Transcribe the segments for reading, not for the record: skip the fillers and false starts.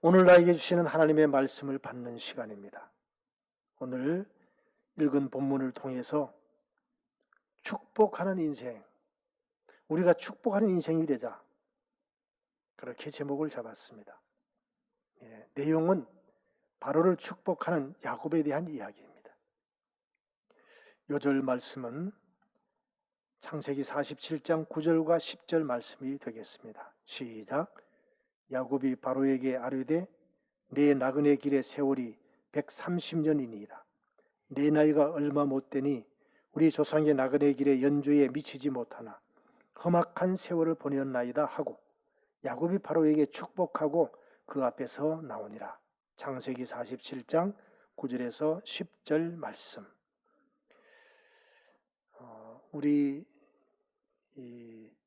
오늘 나에게 주시는 하나님의 말씀을 받는 시간입니다. 오늘 읽은 본문을 통해서 축복하는 인생, 우리가 축복하는 인생이 되자, 그렇게 제목을 잡았습니다. 내용은 바로를 축복하는 야곱에 대한 이야기입니다. 요절 말씀은 창세기 47장 9절과 10절 말씀이 되겠습니다. 시작. 야곱이 바로에게 아뢰되 내 나그네 길의 세월이 130년이니이다. 내 나이가 얼마 못되니 우리 조상의 나그네 길의 연주에 미치지 못하나 험악한 세월을 보내었나이다 하고 야곱이 바로에게 축복하고 그 앞에서 나오니라. 창세기 47장 9절에서 10절 말씀. 우리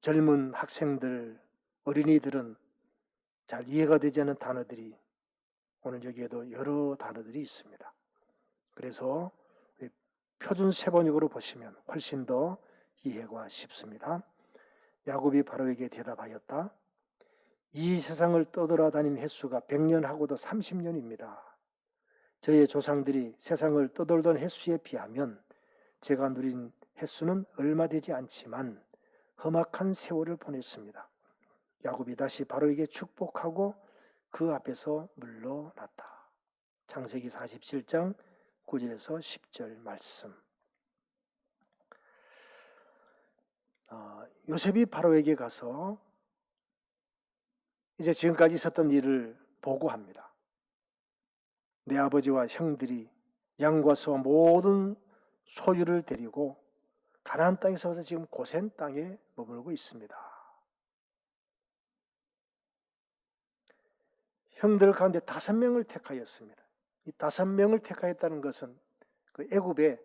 젊은 학생들, 어린이들은 잘 이해가 되지 않는 단어들이 오늘 여기에도 여러 단어들이 있습니다. 그래서 표준 세번역으로 보시면 훨씬 더 이해가 쉽습니다. 야곱이 바로에게 대답하였다. 이 세상을 떠돌아다닌 횟수가 100년하고도 30년입니다. 저의 조상들이 세상을 떠돌던 횟수에 비하면 제가 누린 횟수는 얼마 되지 않지만 험악한 세월을 보냈습니다. 야곱이 다시 바로에게 축복하고 그 앞에서 물러났다. 창세기 47장 9절에서 10절 말씀. 요셉이 바로에게 가서 이제 지금까지 있었던 일을 보고합니다. 내 아버지와 형들이 양과 소와 모든 소유를 데리고 가나안 땅에서 와서 지금 고센 땅에 머물고 있습니다. 형들 가운데 5명을 택하였습니다. 이 5명을 택하였다는 것은 그 애굽의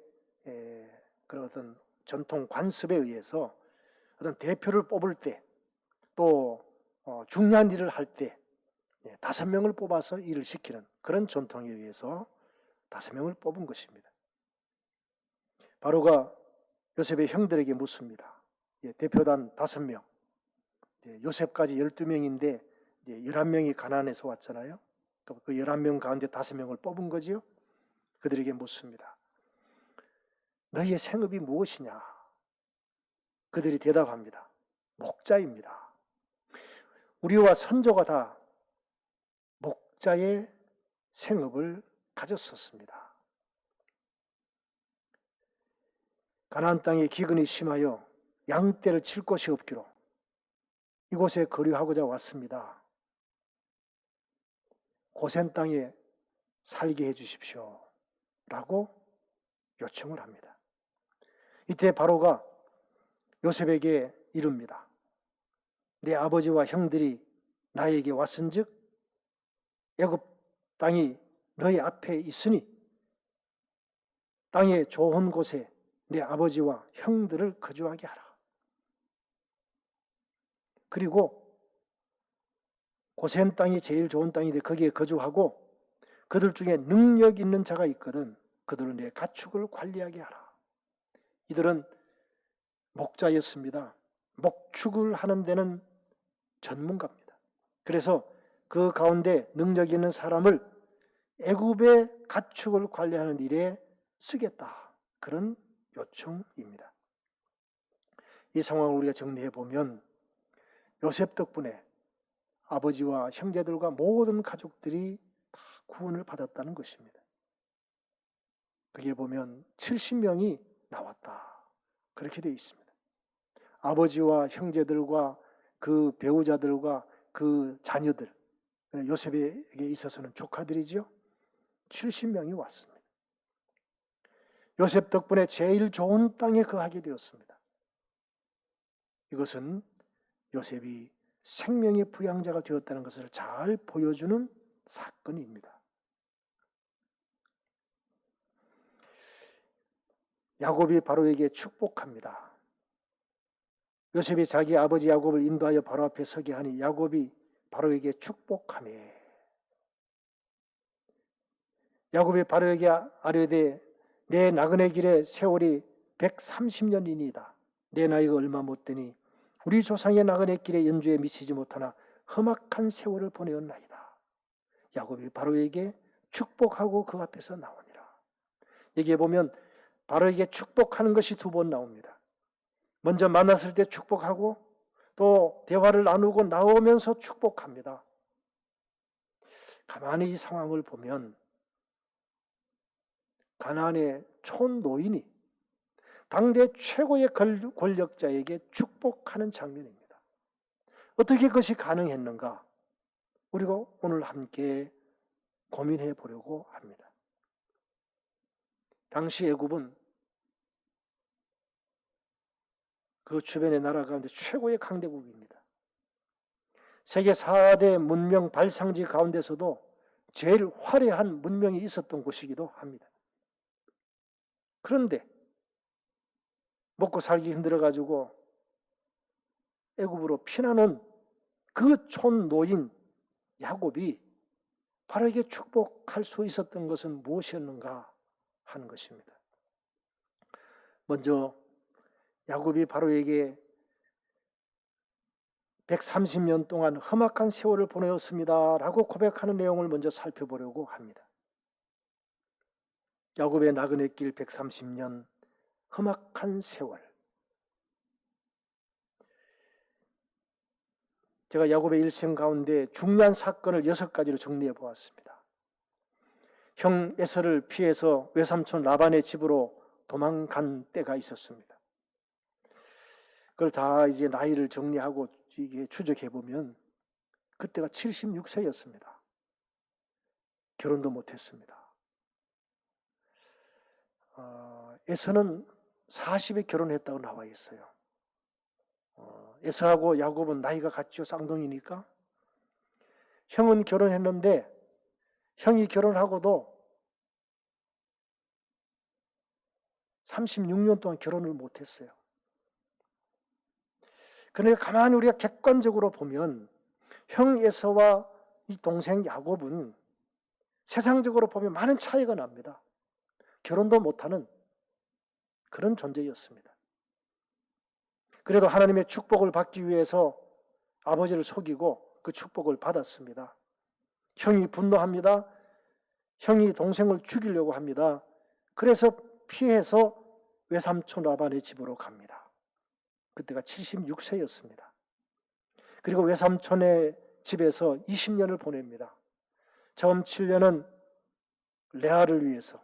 그런 어떤 전통 관습에 의해서 어떤 대표를 뽑을 때 또 중요한 일을 할 때 5명을 뽑아서 일을 시키는 그런 전통에 의해서 5명을 뽑은 것입니다. 바로가 요셉의 형들에게 묻습니다. 대표단 5명, 요셉까지 12명인데 11명이 가나안에서 왔잖아요. 그 11명 가운데 5명을 뽑은 거지요. 그들에게 묻습니다. 너희의 생업이 무엇이냐? 그들이 대답합니다. 목자입니다. 우리와 선조가 다 목자의 생업을 가졌었습니다. 가나안 땅에 기근이 심하여 양떼를 칠 곳이 없기로 이곳에 거류하고자 왔습니다. 고센 땅에 살게 해주십시오 라고 요청을 합니다. 이때 바로가 요셉에게 이릅니다. 내 아버지와 형들이 나에게 왔은즉 애굽 땅이 너희 앞에 있으니 땅의 좋은 곳에 내 아버지와 형들을 거주하게 하라. 그리고 고센 땅이 제일 좋은 땅인데 거기에 거주하고 그들 중에 능력 있는 자가 있거든 그들은 내 가축을 관리하게 하라. 이들은 목자였습니다. 목축을 하는 데는 전문가입니다. 그래서 그 가운데 능력 있는 사람을 애굽의 가축을 관리하는 일에 쓰겠다. 그런 요청입니다. 이 상황을 우리가 정리해 보면 요셉 덕분에 아버지와 형제들과 모든 가족들이 다 구원을 받았다는 것입니다. 그게 보면 70명이 나왔다. 그렇게 되어 있습니다. 아버지와 형제들과 그 배우자들과 그 자녀들, 요셉에게 있어서는 조카들이죠. 70명이 왔습니다. 요셉 덕분에 제일 좋은 땅에 거하게 되었습니다. 이것은 요셉이 생명의 부양자가 되었다는 것을 잘 보여주는 사건입니다. 야곱이 바로에게 축복합니다. 요셉이 자기 아버지 야곱을 인도하여 바로 앞에 서게 하니 야곱이 바로에게 축복하매 야곱이 바로에게 아뢰되 내 나그네 길의 세월이 130년이니이다. 내 나이가 얼마 못되니 우리 조상의 나그네 길의 연주에 미치지 못하나 험악한 세월을 보내었나이다. 야곱이 바로에게 축복하고 그 앞에서 나오니라. 여기에 보면 바로에게 축복하는 것이 두 번 나옵니다. 먼저 만났을 때 축복하고 또 대화를 나누고 나오면서 축복합니다. 가만히 이 상황을 보면 가나안의 촌노인이 당대 최고의 권력자에게 축복하는 장면입니다. 어떻게 그것이 가능했는가? 우리가 오늘 함께 고민해 보려고 합니다. 당시 애굽은 그 주변의 나라 가운데 최고의 강대국입니다. 세계 4대 문명 발상지 가운데서도 제일 화려한 문명이 있었던 곳이기도 합니다. 그런데 먹고 살기 힘들어가지고 애굽으로 피난온 그 촌노인 야곱이 바로에게 축복할 수 있었던 것은 무엇이었는가 하는 것입니다. 먼저 야곱이 바로에게 130년 동안 험악한 세월을 보내었습니다 라고 고백하는 내용을 먼저 살펴보려고 합니다. 야곱의 나그네 길 130년 험악한 세월. 제가 야곱의 일생 가운데 중요한 사건을 6가지로 정리해 보았습니다. 형 에서를 피해서 외삼촌 라반의 집으로 도망간 때가 있었습니다. 그걸 다 이제 나이를 정리하고 이게 추적해 보면 그때가 76세였습니다. 결혼도 못했습니다. 에서는 40에 결혼했다고 나와 있어요. 에서하고 야곱은 나이가 같죠. 쌍둥이니까. 형은 결혼했는데 형이 결혼하고도 36년 동안 결혼을 못했어요. 그러니까 가만히 우리가 객관적으로 보면 형 에서와 이 동생 야곱은 세상적으로 보면 많은 차이가 납니다. 결혼도 못하는 그런 존재였습니다. 그래도 하나님의 축복을 받기 위해서 아버지를 속이고 그 축복을 받았습니다. 형이 분노합니다. 형이 동생을 죽이려고 합니다. 그래서 피해서 외삼촌 라반의 집으로 갑니다. 그때가 76세였습니다. 그리고 외삼촌의 집에서 20년을 보냅니다. 처음 7년은 레아를 위해서,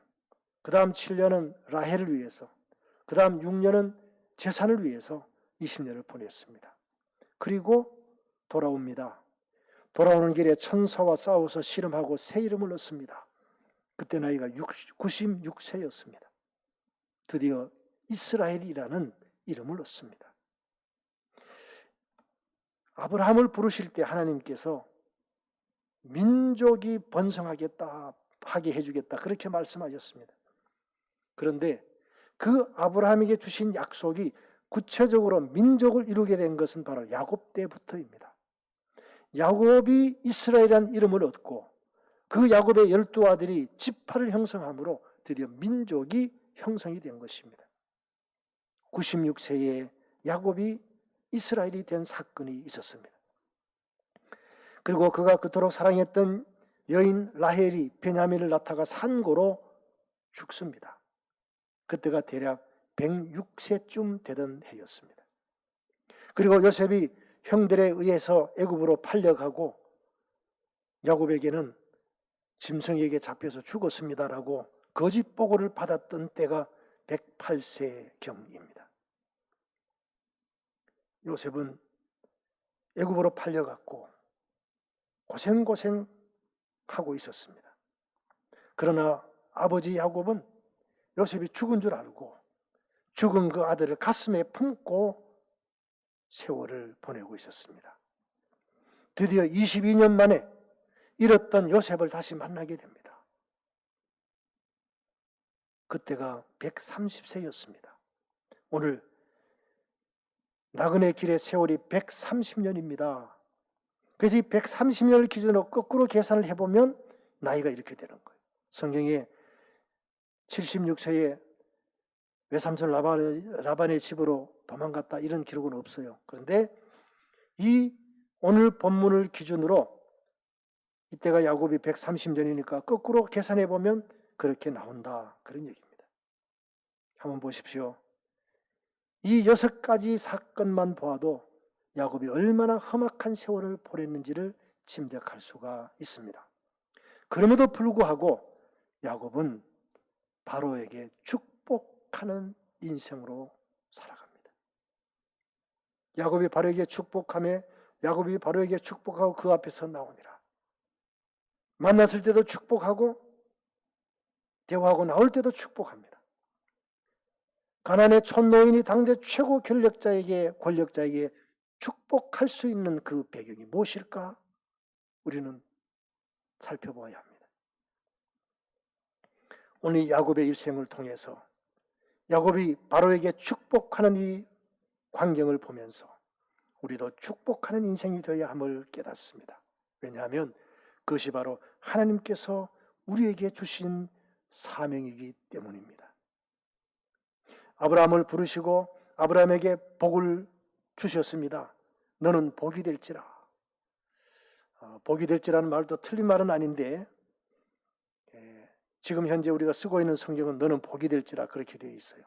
그 다음 7년은 라헬을 위해서, 그 다음 6년은 재산을 위해서 20년을 보냈습니다. 그리고 돌아옵니다. 돌아오는 길에 천사와 싸워서 씨름하고 새 이름을 얻습니다. 그때 나이가 96세였습니다. 드디어 이스라엘이라는 이름을 얻습니다. 아브라함을 부르실 때 하나님께서 민족이 번성하겠다, 하게 해주겠다 그렇게 말씀하셨습니다. 그런데 그 아브라함에게 주신 약속이 구체적으로 민족을 이루게 된 것은 바로 야곱 때부터입니다. 야곱이 이스라엘이라는 이름을 얻고 그 야곱의 12아들이 지파를 형성함으로 드디어 민족이 형성이 된 것입니다. 96세에 야곱이 이스라엘이 된 사건이 있었습니다. 그리고 그가 그토록 사랑했던 여인 라헬이 베냐민을 낳다가 산고로 죽습니다. 그때가 대략 106세쯤 되던 해였습니다. 그리고 요셉이 형들에 의해서 애굽으로 팔려가고 야곱에게는 짐승에게 잡혀서 죽었습니다라고 거짓 보고를 받았던 때가 108세경입니다. 요셉은 애굽으로 팔려갔고 고생하고 있었습니다. 그러나 아버지 야곱은 요셉이 죽은 줄 알고 죽은 그 아들을 가슴에 품고 세월을 보내고 있었습니다. 드디어 22년 만에 잃었던 요셉을 다시 만나게 됩니다. 그때가 130세였습니다. 오늘 나그네 길의 세월이 130년입니다. 그래서 이 130년을 기준으로 거꾸로 계산을 해보면 나이가 이렇게 되는 거예요. 성경에 76세에 외삼촌 라반의 집으로 도망갔다 이런 기록은 없어요. 그런데 이 오늘 본문을 기준으로 이때가 야곱이 130년이니까 거꾸로 계산해 보면 그렇게 나온다, 그런 얘기입니다. 한번 보십시오. 이 6가지 사건만 보아도 야곱이 얼마나 험악한 세월을 보냈는지를 짐작할 수가 있습니다. 그럼에도 불구하고 야곱은 바로에게 축복하는 인생으로 살아갑니다. 야곱이 바로에게 축복하고 그 앞에서 나오니라. 만났을 때도 축복하고 대화하고 나올 때도 축복합니다. 가나안의 촌노인이 당대 최고 권력자에게 축복할 수 있는 그 배경이 무엇일까? 우리는 살펴봐야 합니다. 오늘 야곱의 일생을 통해서 야곱이 바로에게 축복하는 이 광경을 보면서 우리도 축복하는 인생이 되어야 함을 깨닫습니다. 왜냐하면 그것이 바로 하나님께서 우리에게 주신 사명이기 때문입니다. 아브라함을 부르시고 아브라함에게 복을 주셨습니다. 너는 복이 될지라. 복이 될지라는 말도 틀린 말은 아닌데 지금 현재 우리가 쓰고 있는 성경은 너는 복이 될지라 그렇게 되어 있어요.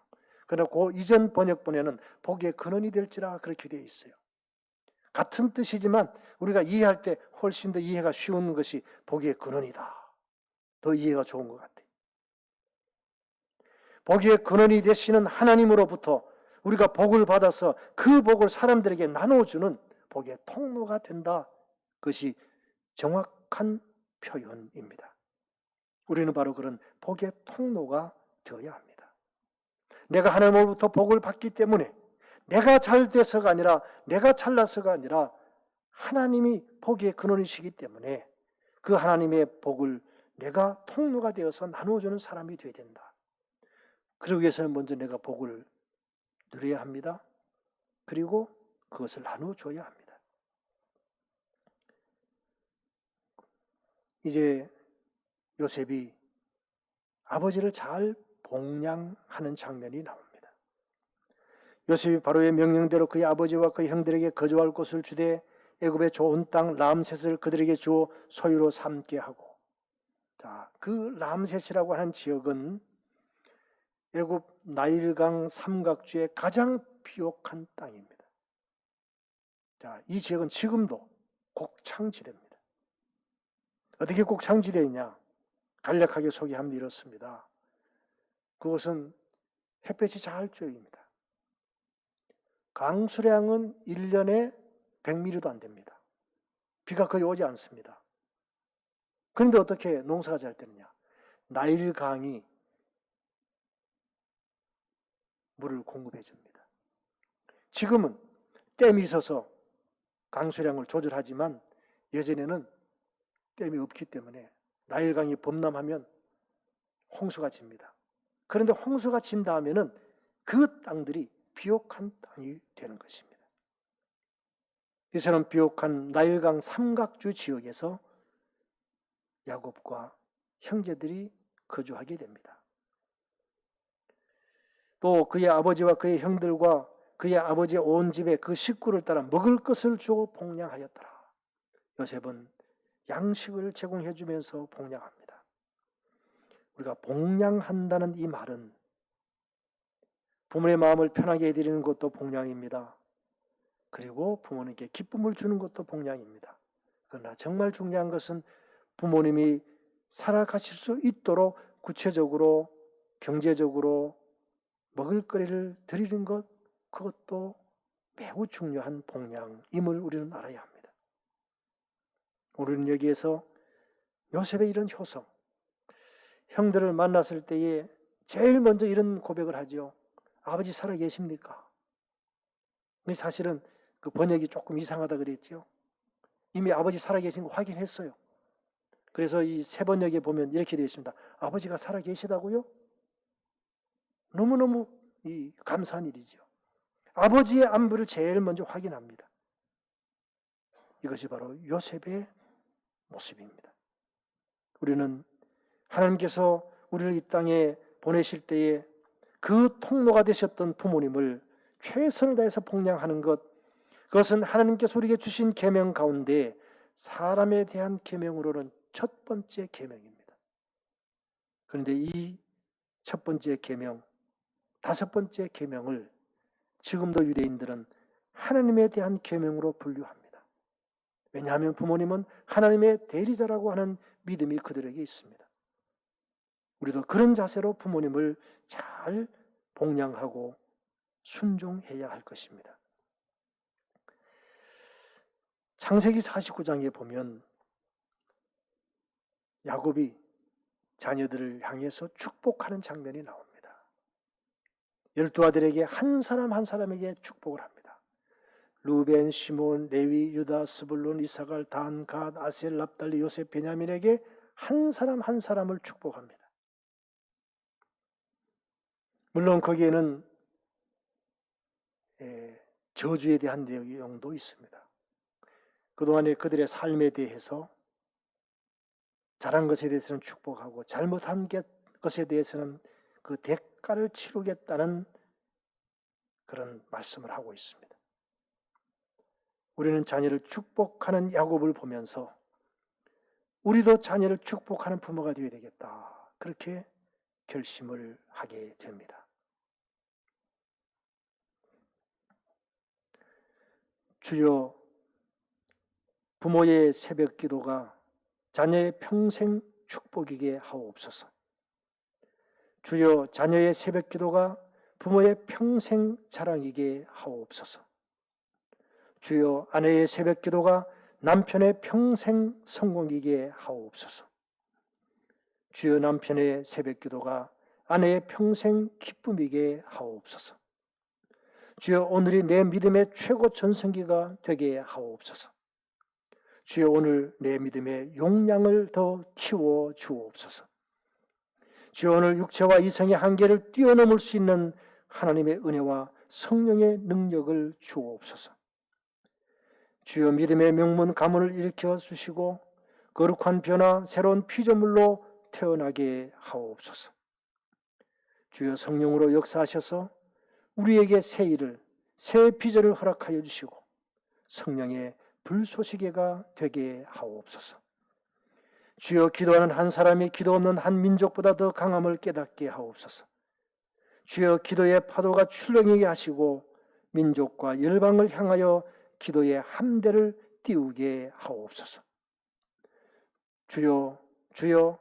그러나 그 이전 번역본에는 복의 근원이 될지라 그렇게 되어 있어요. 같은 뜻이지만 우리가 이해할 때 훨씬 더 이해가 쉬운 것이 복의 근원이다. 더 이해가 좋은 것 같아요. 복의 근원이 되시는 하나님으로부터 우리가 복을 받아서 그 복을 사람들에게 나눠주는 복의 통로가 된다. 그것이 정확한 표현입니다. 우리는 바로 그런 복의 통로가 되어야 합니다. 내가 하나님으로부터 복을 받기 때문에 내가 잘 돼서가 아니라 내가 잘나서가 아니라 하나님이 복의 근원이시기 때문에 그 하나님의 복을 내가 통로가 되어서 나눠주는 사람이 되어야 된다. 그러기 위해서는 먼저 내가 복을 누려야 합니다. 그리고 그것을 나눠줘야 합니다. 이제 요셉이 아버지를 잘 봉양하는 장면이 나옵니다. 요셉이 바로의 명령대로 그의 아버지와 그의 형들에게 거주할 곳을 주되 애굽의 좋은 땅 람셋을 그들에게 주어 소유로 삼게 하고, 그 람셋이라고 하는 지역은 애굽 나일강 삼각주의 가장 비옥한 땅입니다. 이 지역은 지금도 곡창지대입니다. 어떻게 곡창지대이냐? 간략하게 소개하면 이렇습니다. 그것은 햇볕이 잘 쬐입니다. 강수량은 1년에 100mm도 안 됩니다. 비가 거의 오지 않습니다. 그런데 어떻게 농사가 잘 되느냐? 나일강이 물을 공급해 줍니다. 지금은 댐이 있어서 강수량을 조절하지만 예전에는 댐이 없기 때문에 나일강이 범람하면 홍수가 집니다. 그런데 홍수가 진 다음에는 그 땅들이 비옥한 땅이 되는 것입니다. 이처럼 비옥한 나일강 삼각주 지역에서 야곱과 형제들이 거주하게 됩니다. 또 그의 아버지와 그의 형들과 그의 아버지의 온 집에 그 식구를 따라 먹을 것을 주고 봉양하였더라. 요셉은 양식을 제공해 주면서 봉양합니다. 우리가 봉양한다는 이 말은 부모의 마음을 편하게 해드리는 것도 봉양입니다. 그리고 부모님께 기쁨을 주는 것도 봉양입니다. 그러나 정말 중요한 것은 부모님이 살아가실 수 있도록 구체적으로 경제적으로 먹을거리를 드리는 것, 그것도 매우 중요한 봉양임을 우리는 알아야 합니다. 우리는 여기에서 요셉의 이런 효성, 형들을 만났을 때에 제일 먼저 이런 고백을 하죠. 아버지 살아 계십니까? 사실은 그 번역이 조금 이상하다 그랬죠. 이미 아버지 살아 계신 거 확인했어요. 그래서 이 새 번역에 보면 이렇게 되어 있습니다. 아버지가 살아 계시다고요? 너무너무 감사한 일이죠. 아버지의 안부를 제일 먼저 확인합니다. 이것이 바로 요셉의 모습입니다. 우리는 하나님께서 우리를 이 땅에 보내실 때에 그 통로가 되셨던 부모님을 최선을 다해서 봉양하는 것, 그것은 하나님께서 우리에게 주신 계명 가운데 사람에 대한 계명으로는 첫 번째 계명입니다. 그런데 이 첫 번째 계명, 다섯 번째 계명을 지금도 유대인들은 하나님에 대한 계명으로 분류합니다. 왜냐하면 부모님은 하나님의 대리자라고 하는 믿음이 그들에게 있습니다. 우리도 그런 자세로 부모님을 잘 봉양하고 순종해야 할 것입니다. 창세기 49장에 보면 야곱이 자녀들을 향해서 축복하는 장면이 나옵니다. 12아들에게 한 사람 한 사람에게 축복을 합니다. 루벤, 시몬, 레위, 유다, 스불론, 이사갈, 단, 갓, 아셀, 납달리, 요셉, 베냐민에게 한 사람 한 사람을 축복합니다. 물론 거기에는 저주에 대한 내용도 있습니다. 그동안에 그들의 삶에 대해서 잘한 것에 대해서는 축복하고 잘못한 것에 대해서는 그 대가를 치르겠다는 그런 말씀을 하고 있습니다. 우리는 자녀를 축복하는 야곱을 보면서 우리도 자녀를 축복하는 부모가 되어야 되겠다. 그렇게 결심을 하게 됩니다. 주여, 부모의 새벽 기도가 자녀의 평생 축복이게 하옵소서. 주여, 자녀의 새벽 기도가 부모의 평생 자랑이게 하옵소서. 주여, 아내의 새벽 기도가 남편의 평생 성공이게 하옵소서. 주여, 남편의 새벽 기도가 아내의 평생 기쁨이게 하옵소서. 주여, 오늘이 내 믿음의 최고 전성기가 되게 하옵소서. 주여, 오늘 내 믿음의 용량을 더 키워 주옵소서. 주여, 오늘 육체와 이성의 한계를 뛰어넘을 수 있는 하나님의 은혜와 성령의 능력을 주옵소서. 주여, 믿음의 명문 가문을 일으켜 주시고 거룩한 변화, 새로운 피조물로 태어나게 하옵소서. 주여, 성령으로 역사하셔서 우리에게 새 일을, 새 비전을 허락하여 주시고 성령의 불쏘시개가 되게 하옵소서. 주여, 기도하는 한 사람이 기도 없는 한 민족보다 더 강함을 깨닫게 하옵소서. 주여, 기도의 파도가 출렁이게 하시고 민족과 열방을 향하여 기도의 함대를 띄우게 하옵소서. 주여, 주여,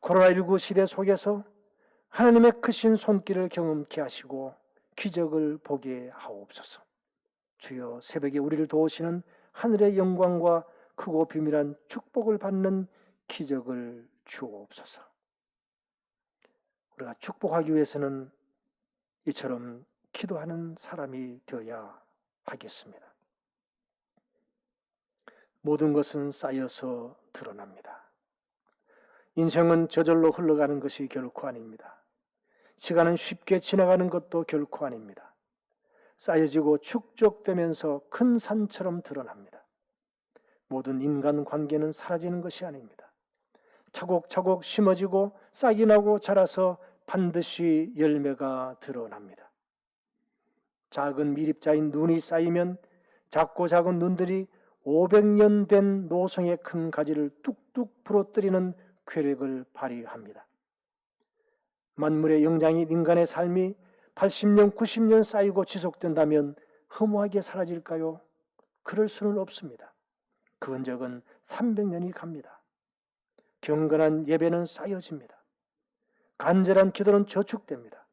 코로나19 시대 속에서 하나님의 크신 손길을 경험케 하시고 기적을 보게 하옵소서. 주여, 새벽에 우리를 도우시는 하늘의 영광과 크고 비밀한 축복을 받는 기적을 주옵소서. 우리가 축복하기 위해서는 이처럼 기도하는 사람이 되어야 하겠습니다. 모든 것은 쌓여서 드러납니다. 인생은 저절로 흘러가는 것이 결코 아닙니다. 시간은 쉽게 지나가는 것도 결코 아닙니다. 쌓여지고 축적되면서 큰 산처럼 드러납니다. 모든 인간관계는 사라지는 것이 아닙니다. 차곡차곡 심어지고 싹이 나고 자라서 반드시 열매가 드러납니다. 작은 미립자인 눈이 쌓이면 작고 작은 눈들이 500년 된 노성의 큰 가지를 뚝뚝 부러뜨리는 괴력을 발휘합니다. 만물의 영장인 인간의 삶이 80년, 90년 쌓이고 지속된다면 허무하게 사라질까요? 그럴 수는 없습니다. 그 흔적은 300년이 갑니다. 경건한 예배는 쌓여집니다. 간절한 기도는 저축됩니다.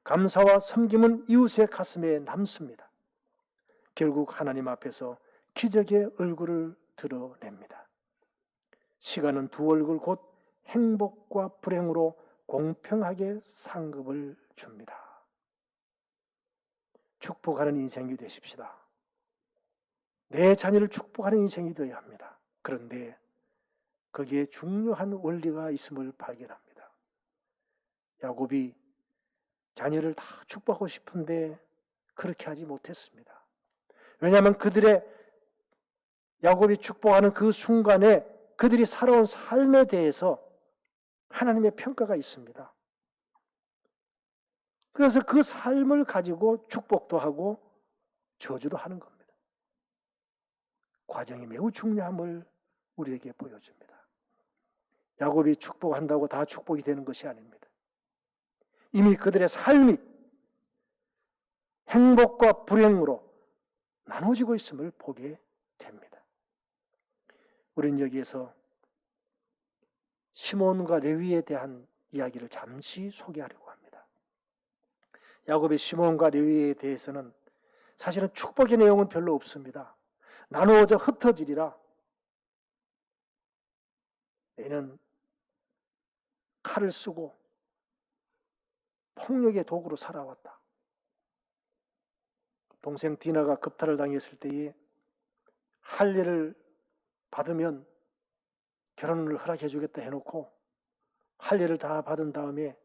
감사와 섬김은 이웃의 가슴에 남습니다. 결국 하나님 앞에서 기적의 얼굴을 드러냅니다. 시간은 두 얼굴 곧 행복과 불행으로 공평하게 상급을 줍니다. 축복하는 인생이 되십시다. 내 자녀를 축복하는 인생이 되어야 합니다. 그런데 거기에 중요한 원리가 있음을 발견합니다. 야곱이 자녀를 다 축복하고 싶은데 그렇게 하지 못했습니다. 왜냐하면 그들의 야곱이 축복하는 그 순간에 그들이 살아온 삶에 대해서 하나님의 평가가 있습니다. 그래서 그 삶을 가지고 축복도 하고 저주도 하는 겁니다. 과정이 매우 중요함을 우리에게 보여줍니다. 야곱이 축복한다고 다 축복이 되는 것이 아닙니다. 이미 그들의 삶이 행복과 불행으로 나눠지고 있음을 보게 됩니다. 우리는 여기에서 시몬과 레위에 대한 이야기를 잠시 소개하려고 합니다. 야곱의 시몬과 레위에 대해서는 사실은 축복의 내용은 별로 없습니다. 나누어져 흩어지리라. 얘는 칼을 쓰고 폭력의 도구로 살아왔다. 동생 디나가 급탈을 당했을 때에 할례를 받으면 결혼을 허락해 주겠다 해놓고 할례를 다 받은 다음에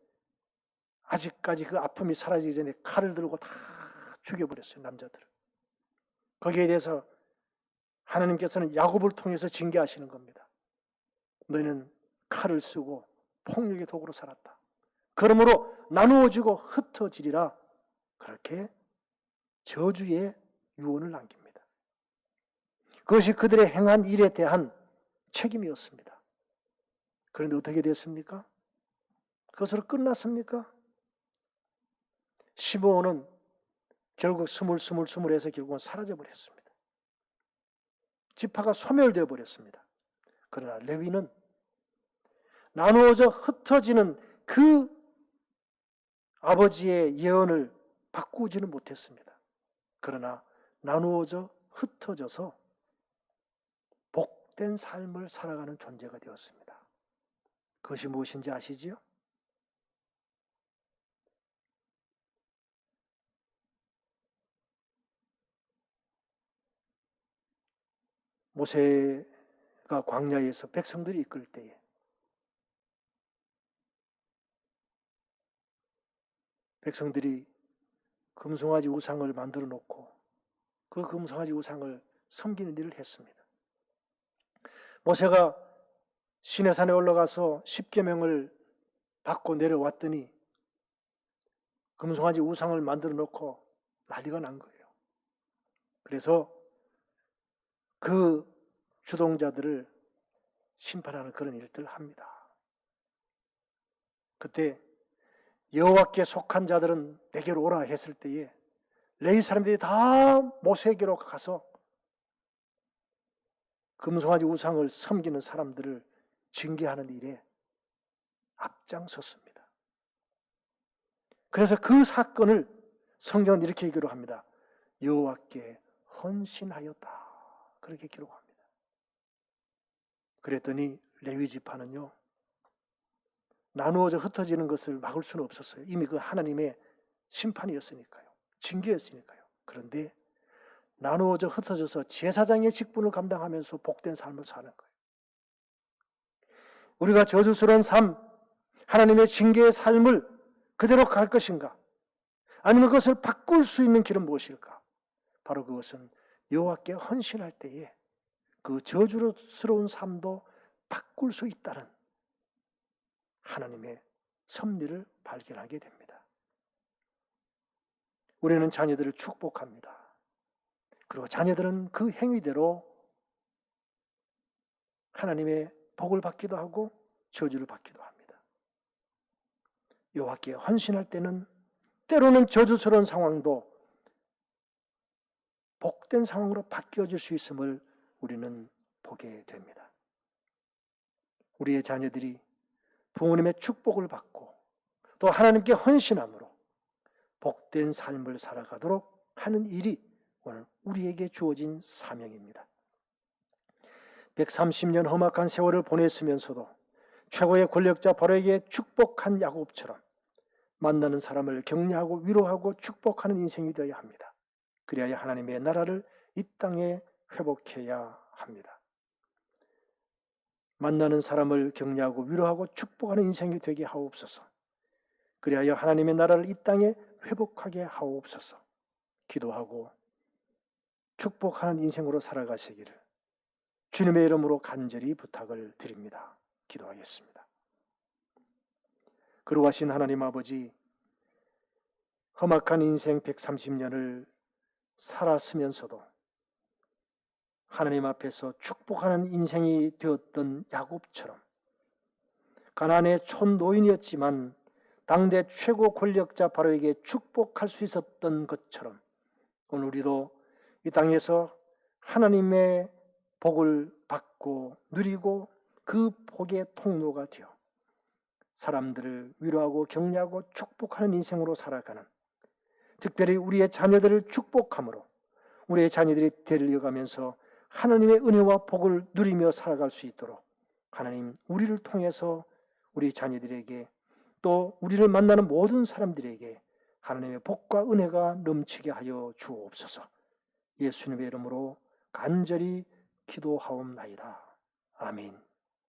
아직까지 그 아픔이 사라지기 전에 칼을 들고 다 죽여버렸어요, 남자들을. 거기에 대해서 하나님께서는 야곱을 통해서 징계하시는 겁니다. 너희는 칼을 쓰고 폭력의 도구로 살았다. 그러므로 나누어지고 흩어지리라. 그렇게 저주의 유언을 남깁니다. 그것이 그들의 행한 일에 대한 책임이었습니다. 그런데 어떻게 됐습니까? 그것으로 끝났습니까? 시므온은 결국 스물해서 결국은 사라져버렸습니다. 지파가 소멸되어 버렸습니다. 그러나 레위는 나누어져 흩어지는 그 아버지의 예언을 바꾸지는 못했습니다. 그러나 나누어져 흩어져서 복된 삶을 살아가는 존재가 되었습니다. 그것이 무엇인지 아시지요? 모세가 광야에서 백성들이 이끌 때에 백성들이 금송아지 우상을 만들어 놓고 그 금송아지 우상을 섬기는 일을 했습니다. 모세가 시내산에 올라가서 10계명을 받고 내려왔더니 금송아지 우상을 만들어 놓고 난리가 난 거예요. 그래서 그 주동자들을 심판하는 그런 일들을 합니다. 그때 여호와께 속한 자들은 내게로 오라 했을 때에 레위 사람들이 다 모세에게로 가서 금송아지 우상을 섬기는 사람들을 징계하는 일에 앞장섰습니다. 그래서 그 사건을 성경은 이렇게 기록합니다. 여호와께 헌신하였다. 그렇게 기록합니다. 그랬더니 레위 지파는요, 나누어져 흩어지는 것을 막을 수는 없었어요. 이미 그 하나님의 심판이었으니까요. 징계였으니까요. 그런데 나누어져 흩어져서 제사장의 직분을 감당하면서 복된 삶을 사는 거예요. 우리가 저주스러운 삶, 하나님의 징계의 삶을 그대로 갈 것인가? 아니면 그것을 바꿀 수 있는 길은 무엇일까? 바로 그것은 여호와께 헌신할 때에 그 저주스러운 삶도 바꿀 수 있다는 하나님의 섭리를 발견하게 됩니다. 우리는 자녀들을 축복합니다. 그리고 자녀들은 그 행위대로 하나님의 복을 받기도 하고 저주를 받기도 합니다. 여호와께 헌신할 때는 때로는 저주스러운 상황도 복된 상황으로 바뀌어질 수 있음을 우리는 보게 됩니다. 우리의 자녀들이 부모님의 축복을 받고 또 하나님께 헌신함으로 복된 삶을 살아가도록 하는 일이 오늘 우리에게 주어진 사명입니다. 130년 험악한 세월을 보냈으면서도 최고의 권력자 바로에게 축복한 야곱처럼 만나는 사람을 격려하고 위로하고 축복하는 인생이 되어야 합니다. 그래야 하나님의 나라를 이 땅에 회복해야 합니다. 만나는 사람을 격려하고 위로하고 축복하는 인생이 되게 하옵소서. 그리하여 하나님의 나라를 이 땅에 회복하게 하옵소서. 기도하고 축복하는 인생으로 살아가시기를 주님의 이름으로 간절히 부탁을 드립니다. 기도하겠습니다. 거룩하신 하나님 아버지, 험악한 인생 130년을 살았으면서도 하나님 앞에서 축복하는 인생이 되었던 야곱처럼, 가나안의 촌노인이었지만 당대 최고 권력자 바로에게 축복할 수 있었던 것처럼 오늘 우리도 이 땅에서 하나님의 복을 받고 누리고 그 복의 통로가 되어 사람들을 위로하고 격려하고 축복하는 인생으로 살아가는, 특별히 우리의 자녀들을 축복함으로 우리의 자녀들이 데려가면서 하나님의 은혜와 복을 누리며 살아갈 수 있도록 하나님 우리를 통해서 우리 자녀들에게 또 우리를 만나는 모든 사람들에게 하나님의 복과 은혜가 넘치게 하여 주옵소서. 예수님의 이름으로 간절히 기도하옵나이다. 아멘.